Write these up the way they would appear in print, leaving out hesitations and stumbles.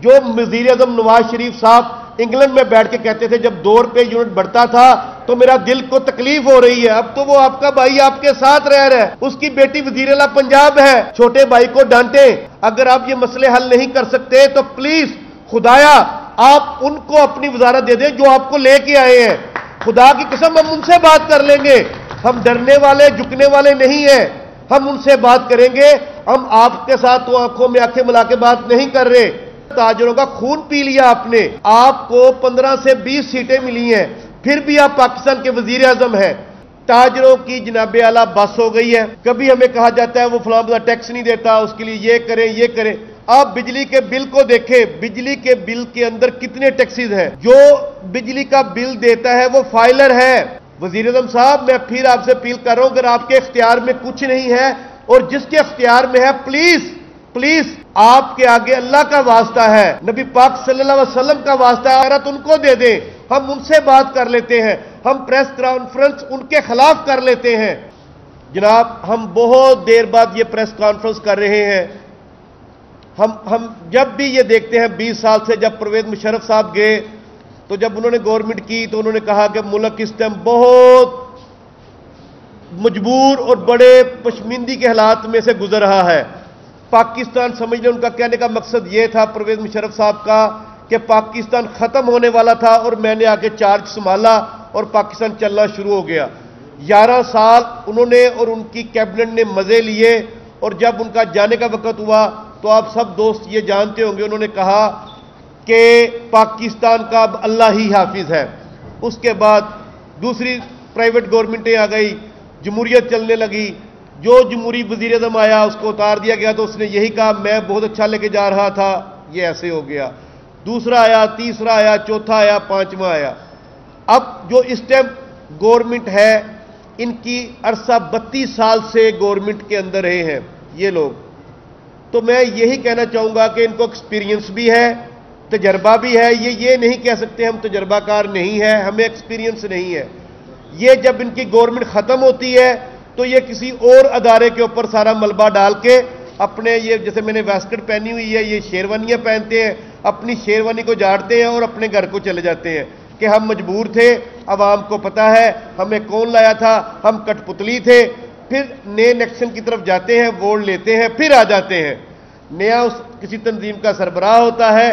جو وزیر اعظم نواز شریف صاحب انگلینڈ میں بیٹھ کے کہتے تھے جب ₹2 یونٹ بڑھتا تھا تو میرا دل کو تکلیف ہو رہی ہے، اب تو وہ آپ کا بھائی آپ کے ساتھ رہ رہا ہے، اس کی بیٹی وزیر اعلیٰ پنجاب ہے۔ چھوٹے بھائی کو ڈانٹیں، اگر آپ یہ مسئلے حل نہیں کر سکتے تو پلیز خدایا آپ ان کو اپنی وزارت دے دیں جو آپ کو لے کے آئے ہیں۔ خدا کی قسم ہم ان سے بات کر لیں گے، ہم ڈرنے والے جھکنے والے نہیں ہیں، ہم ان سے بات کریں گے۔ ہم آپ کے ساتھ تو آنکھوں میں آنکھیں ملا کے بات نہیں کر رہے۔ تاجروں کا خون پی لیا آپ نے، آپ کو 15 سے 20 سیٹیں ملی ہیں، پھر بھی آپ پاکستان کے وزیر اعظم ہیں۔ تاجروں کی جناب اعلیٰ بس ہو گئی ہے۔ کبھی ہمیں کہا جاتا ہے وہ فلاں بڑا ٹیکس نہیں دیتا، اس کے لیے یہ کریں یہ کریں۔ آپ بجلی کے بل کو دیکھیں، بجلی کے بل کے اندر کتنے ٹیکسز ہیں۔ جو بجلی کا بل دیتا ہے وہ فائلر ہے۔ وزیر اعظم صاحب میں پھر آپ سے اپیل کر رہا ہوں، اگر آپ کے اختیار میں کچھ نہیں ہے اور جس کے اختیار میں ہے پلیز آپ کے آگے اللہ کا واسطہ ہے، نبی پاک صلی اللہ علیہ وسلم کا واسطہ ہے، ان کو دے دیں، ہم ان سے بات کر لیتے ہیں، ہم پریس کانفرنس ان کے خلاف کر لیتے ہیں۔ جناب ہم بہت دیر بعد یہ پریس کانفرنس کر رہے ہیں۔ ہم جب بھی یہ دیکھتے ہیں 20 سال سے جب پرویز مشرف صاحب گئے تو جب انہوں نے گورنمنٹ کی تو انہوں نے کہا کہ ملک اس ٹائم بہت مجبور اور بڑے پشماندگی کے حالات میں سے گزر رہا ہے۔ پاکستان سمجھ لیں، ان کا کہنے کا مقصد یہ تھا پرویز مشرف صاحب کا کہ پاکستان ختم ہونے والا تھا اور میں نے آگے چارج سنبھالا اور پاکستان چلنا شروع ہو گیا۔ 11 سال انہوں نے اور ان کی کیبنٹ نے مزے لیے اور جب ان کا جانے کا وقت ہوا تو آپ سب دوست یہ جانتے ہوں گے، انہوں نے کہا کہ پاکستان کا اب اللہ ہی حافظ ہے۔ اس کے بعد دوسری پرائیویٹ گورنمنٹیں آ گئی، جمہوریت چلنے لگی، جو جمہوری وزیر اعظم آیا اس کو اتار دیا گیا تو اس نے یہی کہا میں بہت اچھا لے کے جا رہا تھا، یہ ایسے ہو گیا۔ دوسرا آیا، تیسرا آیا، چوتھا آیا، پانچواں آیا۔ اب جو اس ٹائم گورنمنٹ ہے ان کی عرصہ 32 سال سے گورنمنٹ کے اندر رہے ہیں یہ لوگ، تو میں یہی کہنا چاہوں گا کہ ان کو ایکسپیرینس بھی ہے، تجربہ بھی ہے۔ یہ نہیں کہہ سکتے ہم تجربہ کار نہیں ہے، ہمیں ایکسپیرینس نہیں ہے۔ یہ جب ان کی گورنمنٹ ختم ہوتی ہے تو یہ کسی اور ادارے کے اوپر سارا ملبہ ڈال کے اپنے یہ جیسے میں نے ویسکٹ پہنی ہوئی ہے یہ شیروانیاں پہنتے ہیں، اپنی شیروانی کو جاڑتے ہیں اور اپنے گھر کو چلے جاتے ہیں کہ ہم مجبور تھے، عوام کو پتہ ہے ہمیں کون لایا تھا، ہم کٹ پتلی تھے۔ پھر نئے الیکشن کی طرف جاتے ہیں، ووٹ لیتے ہیں، پھر آ جاتے ہیں، نیا کسی تنظیم کا سربراہ ہوتا ہے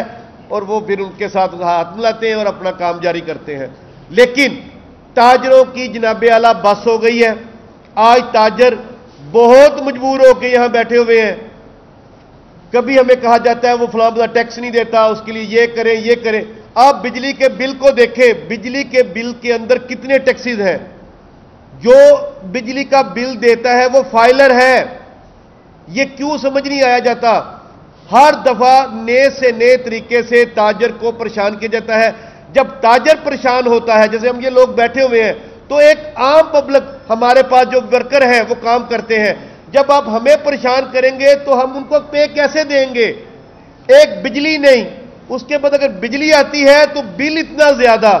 اور وہ پھر ان کے ساتھ ہاتھ ملاتے ہیں اور اپنا کام جاری کرتے ہیں۔ لیکن تاجروں کی جناب اعلیٰ بس ہو گئی ہے۔ آج تاجر بہت مجبور ہو کے یہاں بیٹھے ہوئے ہیں۔ کبھی ہمیں کہا جاتا ہے وہ فلاں بڑا ٹیکس نہیں دیتا، اس کے لیے یہ کریں یہ کریں۔ آپ بجلی کے بل کو دیکھیں، بجلی کے بل کے اندر کتنے ٹیکسز ہیں۔ جو بجلی کا بل دیتا ہے وہ فائلر ہے۔ یہ کیوں سمجھ نہیں آیا جاتا؟ ہر دفعہ نئے سے نئے طریقے سے تاجر کو پریشان کیا جاتا ہے۔ جب تاجر پریشان ہوتا ہے، جیسے ہم یہ لوگ بیٹھے ہوئے ہیں، تو ایک عام پبلک ہمارے پاس جو ورکر ہیں وہ کام کرتے ہیں، جب آپ ہمیں پریشان کریں گے تو ہم ان کو پے کیسے دیں گے؟ ایک بجلی نہیں، اس کے بعد اگر بجلی آتی ہے تو بل اتنا زیادہ۔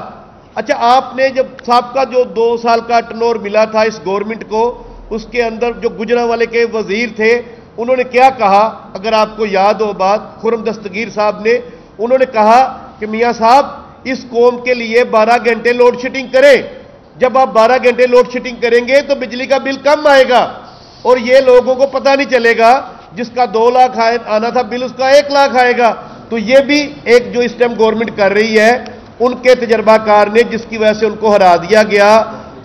اچھا آپ نے جب صاحب کا جو 2 سال کا ٹرنور ملا تھا اس گورنمنٹ کو، اس کے اندر جو گجرانوالے کے وزیر تھے انہوں نے کیا کہا؟ اگر آپ کو یاد ہو بات، خرم دستگیر صاحب نے، انہوں نے کہا کہ میاں صاحب اس قوم کے لیے 12 گھنٹے لوڈ شیڈنگ کریں، جب آپ 12 گھنٹے لوڈ شیڈنگ کریں گے تو بجلی کا بل کم آئے گا اور یہ لوگوں کو پتہ نہیں چلے گا، جس کا 2 لاکھ آنا تھا بل اس کا 1 لاکھ آئے گا۔ تو یہ بھی ایک جو اس ٹائم گورنمنٹ کر رہی ہے، ان کے تجربہ کار نے، جس کی وجہ سے ان کو ہرا دیا گیا،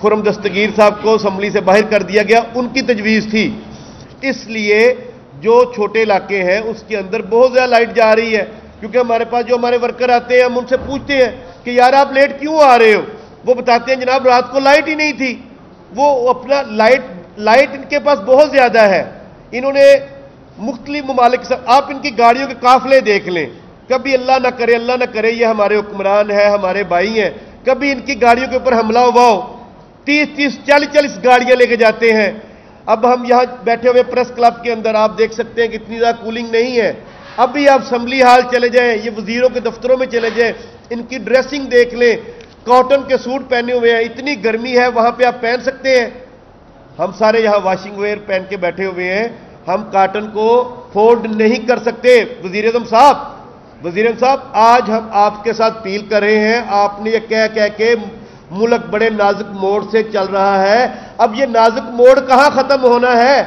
خرم دستگیر صاحب کو اسمبلی سے باہر کر دیا گیا، ان کی تجویز تھی۔ اس لیے جو چھوٹے علاقے ہیں اس کے اندر بہت زیادہ لائٹ جا رہی ہے، کیونکہ ہمارے پاس جو ہمارے ورکر آتے ہیں ہم ان سے پوچھتے ہیں کہ یار آپ لیٹ کیوں آ رہے ہو؟ وہ بتاتے ہیں جناب رات کو لائٹ ہی نہیں تھی۔ وہ اپنا لائٹ ان کے پاس بہت زیادہ ہے۔ انہوں نے مختلف ممالک سے، آپ ان کی گاڑیوں کے قافلے دیکھ لیں، کبھی اللہ نہ کرے یہ ہمارے حکمران ہیں، ہمارے بھائی ہیں، کبھی ان کی گاڑیوں کے اوپر حملہ ہوا ہو، 30 40 گاڑیاں لے کے جاتے ہیں۔ اب ہم یہاں بیٹھے ہوئے پریس کلب کے اندر آپ دیکھ سکتے ہیں کہ اتنی زیادہ کولنگ نہیں ہے۔ ابھی آپ اسمبلی ہال چلے جائیں، یہ وزیروں کے دفتروں میں چلے جائیں، ان کی ڈریسنگ دیکھ لیں، کاٹن کے سوٹ پہنے ہوئے ہیں، اتنی گرمی ہے وہاں پہ آپ پہن سکتے ہیں؟ ہم سارے یہاں واشنگ ویئر پہن کے بیٹھے ہوئے ہیں، ہم کاٹن کو فولڈ نہیں کر سکتے۔ وزیر اعظم صاحب وزیر صاحب آج ہم آپ کے ساتھ اپیل کر رہے ہیں، آپ نے یہ کہہ کے ملک بڑے نازک موڑ سے چل رہا ہے، اب یہ نازک موڑ کہاں ختم ہونا ہے؟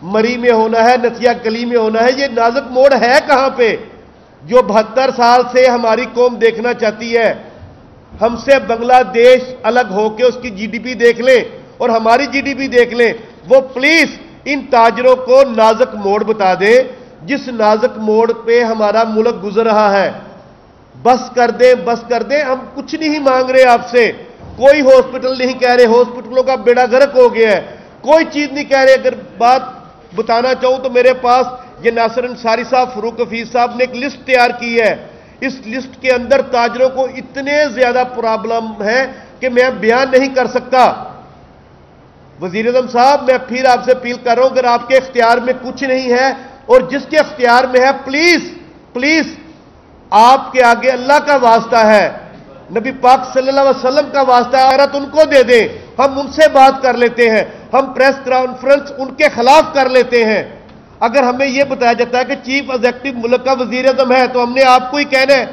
مری میں ہونا ہے، نتھیا گلی میں ہونا ہے، یہ نازک موڑ ہے کہاں پہ؟ جو 72 سال سے ہماری قوم دیکھنا چاہتی ہے، ہم سے بنگلہ دیش الگ ہو کے اس کی جی ڈی پی دیکھ لیں اور ہماری جی ڈی پی دیکھ لیں، وہ پلیز ان تاجروں کو نازک موڑ بتا دیں جس نازک موڑ پہ ہمارا ملک گزر رہا ہے۔ بس کر دیں، بس کر دیں، ہم کچھ نہیں مانگ رہے آپ سے، کوئی ہاسپٹل نہیں کہہ رہے، ہاسپٹلوں کا بیڑا غرق ہو گیا ہے، کوئی چیز نہیں کہہ رہے۔ اگر بات بتانا چاہوں تو میرے پاس یہ ناصر انصاری صاحب، فاروق حفیظ صاحب نے ایک لسٹ تیار کی ہے، اس لسٹ کے اندر تاجروں کو اتنے زیادہ پرابلم ہے کہ میں بیان نہیں کر سکتا۔ وزیر اعظم صاحب، میں پھر آپ سے اپیل کر رہا ہوں، اگر آپ کے اختیار میں کچھ نہیں ہے اور جس کے اختیار میں ہے، پلیز پلیز آپ کے آگے اللہ کا واسطہ ہے، نبی پاک صلی اللہ علیہ وسلم کا واسطہ ہے، آخرت ان کو دے دیں، ہم ان سے بات کر لیتے ہیں، ہم پریس کانفرنس ان کے خلاف کر لیتے ہیں۔ اگر ہمیں یہ بتایا جاتا ہے کہ چیف ایگزیکٹو ملک کا وزیر اعظم ہے تو ہم نے آپ کو ہی کہنا ہے،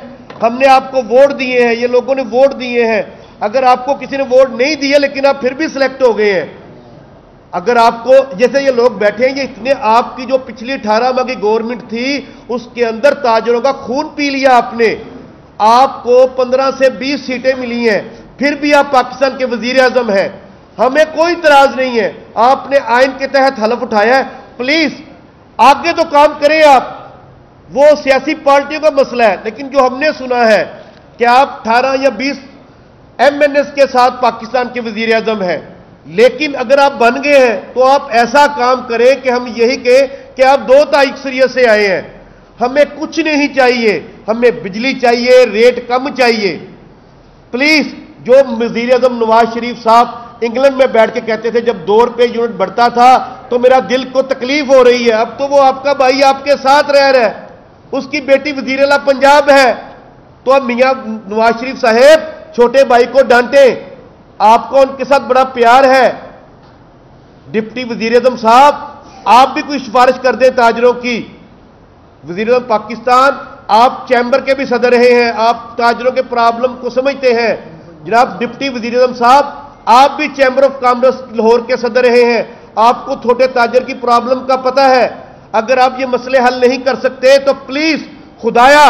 ہم نے آپ کو ووٹ دیے ہیں، یہ لوگوں نے ووٹ دیے ہیں، اگر آپ کو کسی نے ووٹ نہیں دیے لیکن آپ پھر بھی سلیکٹ ہو گئے ہیں، اگر آپ کو جیسے یہ لوگ بیٹھے ہیں، یہ اتنے آپ کی جو پچھلی 18 ماہ کی گورنمنٹ تھی اس کے اندر تاجروں کا خون پی لیا آپ نے، آپ کو 15 سے 20 سیٹیں ملی ہیں، پھر بھی آپ پاکستان کے وزیر اعظم ہیں، ہمیں کوئی اعتراض نہیں ہے، آپ نے آئین کے تحت حلف اٹھایا ہے، پلیز آگے تو کام کریں آپ، وہ سیاسی پارٹیوں کا مسئلہ ہے، لیکن جو ہم نے سنا ہے کہ آپ 18 یا 20 ایم این ایس کے ساتھ پاکستان کے وزیر اعظم ہیں، لیکن اگر آپ بن گئے ہیں تو آپ ایسا کام کریں کہ ہم یہی کہیں کہ آپ 2 تاریخ سے آئے ہیں، ہمیں کچھ نہیں چاہیے، ہمیں بجلی چاہیے، ریٹ کم چاہیے، پلیز۔ جو وزیر اعظم نواز شریف صاحب انگلینڈ میں بیٹھ کے کہتے تھے جب 2 روپے یونٹ بڑھتا تھا تو میرا دل کو تکلیف ہو رہی ہے، اب تو وہ آپ کا بھائی آپ کے ساتھ رہ رہا ہے، اس کی بیٹی وزیر اعلیٰ پنجاب ہے، تو اب میاں نواز شریف صاحب چھوٹے بھائی کو ڈانٹیں، آپ کو ان کے ساتھ بڑا پیار ہے۔ ڈپٹی وزیر اعظم صاحب آپ بھی کوئی سفارش کر دیں تاجروں کی، وزیر اعظم پاکستان آپ چیمبر کے بھی صدر رہے ہیں، آپ تاجروں کے پرابلم کو سمجھتے ہیں، جناب ڈپٹی وزیر اعظم صاحب آپ بھی چیمبر آف کامرس لاہور کے صدر رہے ہیں، آپ کو چھوٹے تاجر کی پرابلم کا پتہ ہے، اگر آپ یہ مسئلے حل نہیں کر سکتے تو پلیز خدایا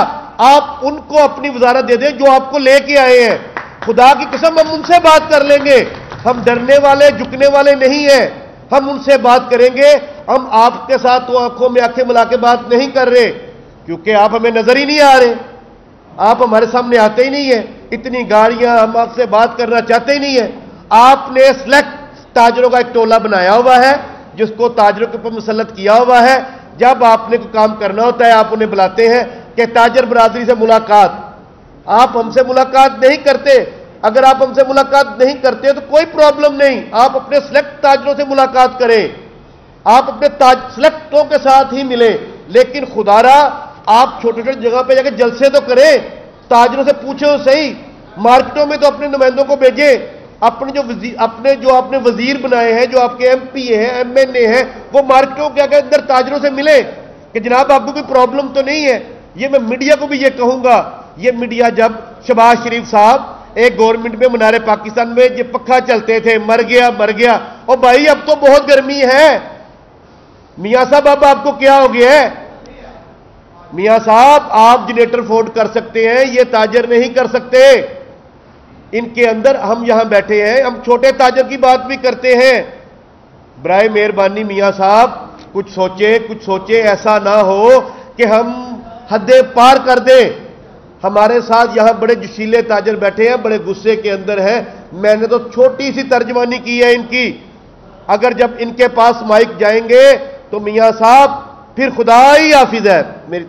آپ ان کو اپنی وزارت دے دیں جو آپ کو لے کے آئے ہیں، خدا کی قسم ہم ان سے بات کر لیں گے، ہم ڈرنے والے جھکنے والے نہیں ہیں، ہم ان سے بات کریں گے، ہم آپ کے ساتھ تو آنکھوں میں آنکھیں ملا کے بات نہیں کر رہے کیونکہ آپ ہمیں نظر ہی نہیں آ رہے، آپ ہمارے سامنے آتے ہی نہیں ہیں، اتنی گاڑیاں ہم آپ سے بات کرنا چاہتے ہی نہیں ہیں، آپ نے سلیکٹ تاجروں کا ایک ٹولہ بنایا ہوا ہے جس کو تاجروں کے اوپر مسلط کیا ہوا ہے، جب آپ نے کوئی کام کرنا ہوتا ہے آپ انہیں بلاتے ہیں کہ تاجر برادری سے ملاقات، آپ ہم سے ملاقات نہیں کرتے، اگر آپ ہم سے ملاقات نہیں کرتے تو کوئی پرابلم نہیں، آپ اپنے سلیکٹ تاجروں سے ملاقات کریں، آپ اپنے سلیکٹوں کے ساتھ ہی ملیں، لیکن خدارا آپ چھوٹے چھوٹے جگہ پہ جا کے جلسے تو کریں، تاجروں سے پوچھیں تو صحیح، مارکیٹوں میں تو اپنے نمائندوں کو بھیجیں، اپنے جو آپ نے وزیر بنائے ہیں، جو آپ کے ایم پی ہیں، ایم این اے ہیں، وہ مارکیٹوں کے اندر تاجروں سے ملیں کہ جناب آپ کو کوئی پرابلم تو نہیں ہے۔ یہ میں میڈیا کو بھی یہ کہوں گا، یہ میڈیا جب شہباز شریف صاحب ایک گورنمنٹ میں منارے پاکستان میں یہ پکھا چلتے تھے، مر گیا، اور بھائی اب تو بہت گرمی ہے، میاں صاحب اب آپ کو کیا ہو گیا ہے؟ میاں صاحب آپ جنریٹر فورڈ کر سکتے ہیں، یہ تاجر نہیں کر سکتے، ان کے اندر ہم یہاں بیٹھے ہیں، ہم چھوٹے تاجر کی بات بھی کرتے ہیں، برائے مہربانی میاں صاحب کچھ سوچے، ایسا نہ ہو کہ ہم حدیں پار کر دیں۔ ہمارے ساتھ یہاں بڑے جشیلے تاجر بیٹھے ہیں، بڑے غصے کے اندر ہیں، میں نے تو چھوٹی سی ترجمانی کی ہے ان کی، اگر جب ان کے پاس مائک جائیں گے تو میاں صاحب پھر خدا ہی حافظ ہے میری